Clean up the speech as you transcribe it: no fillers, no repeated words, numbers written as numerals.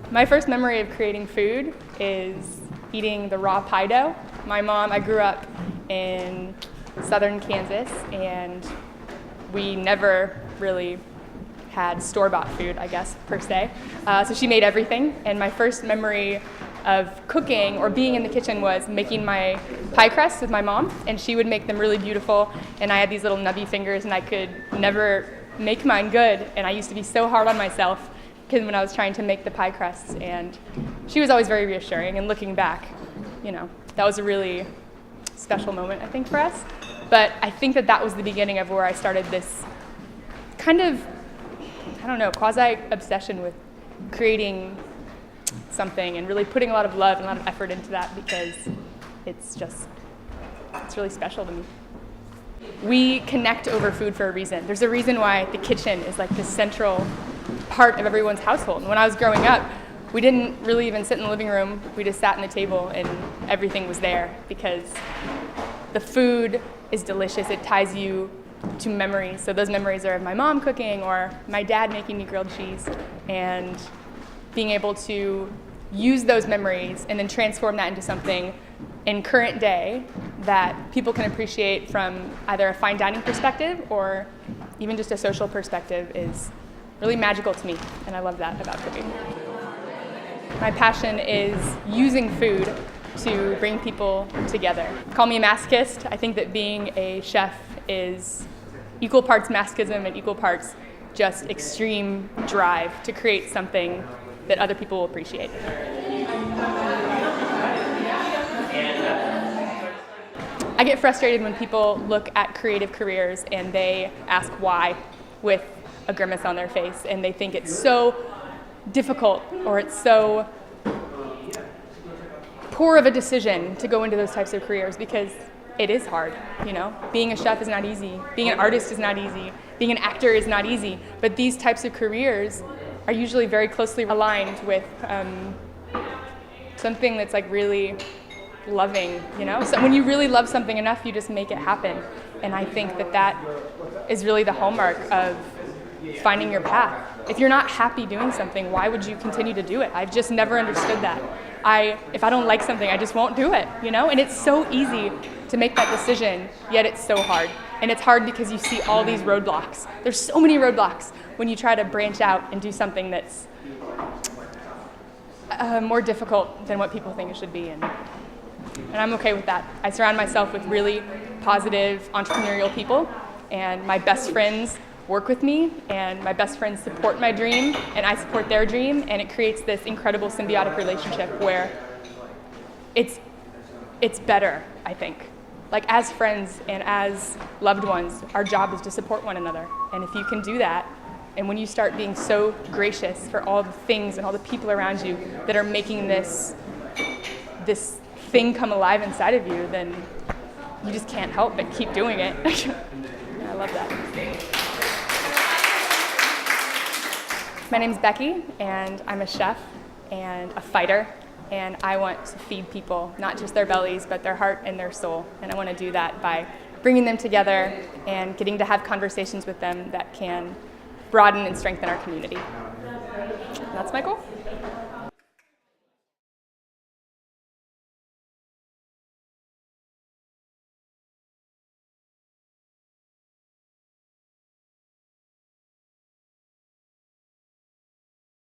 My first memory of creating food is eating the raw pie dough. I grew up in southern Kansas, and we never really had store-bought food, I guess, per se. So she made everything, and my first memory of cooking or being in the kitchen was making my pie crusts with my mom, and she would make them really beautiful, and I had these little nubby fingers, and I could never make mine good, and I used to be so hard on myself when I was trying to make the pie crusts, and she was always very reassuring, and looking back, that was a really special moment, I think, for us. But I think that was the beginning of where I started this kind of, quasi-obsession with creating something and really putting a lot of love and a lot of effort into that, because it's really special to me. We connect over food for a reason. There's a reason why the kitchen is like the central part of everyone's household. And when I was growing up, we didn't really even sit in the living room. We just sat in the table and everything was there, because the food is delicious. It ties you to memories. So those memories are of my mom cooking or my dad making me grilled cheese, and being able to use those memories and then transform that into something in current day that people can appreciate from either a fine dining perspective or even just a social perspective is really magical to me, and I love that about cooking. My passion is using food to bring people together. Call me a masochist. I think that being a chef is equal parts masochism and equal parts just extreme drive to create something that other people will appreciate. I get frustrated when people look at creative careers and they ask why with a grimace on their face, and they think it's so difficult or it's so poor of a decision to go into those types of careers, because it is hard. Being a chef is not easy, being an artist is not easy, being an actor is not easy, but these types of careers are usually very closely aligned with something that's like really loving, So when you really love something enough, you just make it happen. And I think that is really the hallmark of finding your path. If you're not happy doing something, why would you continue to do it? I've just never understood that. If I don't like something, I just won't do it, And it's so easy to make that decision, yet it's so hard. And it's hard because you see all these roadblocks. There's so many roadblocks when you try to branch out and do something that's more difficult than what people think it should be. And I'm okay with that. I surround myself with really positive entrepreneurial people, and my best friends work with me, and my best friends support my dream, and I support their dream, and it creates this incredible symbiotic relationship where it's better, I think. Like, as friends and as loved ones, our job is to support one another. And if you can do that, and when you start being so gracious for all the things and all the people around you that are making this thing come alive inside of you, then you just can't help but keep doing it. I love that. My name's Becky, and I'm a chef and a fighter, and I want to feed people, not just their bellies, but their heart and their soul. And I want to do that by bringing them together and getting to have conversations with them that can broaden and strengthen our community. That's my goal.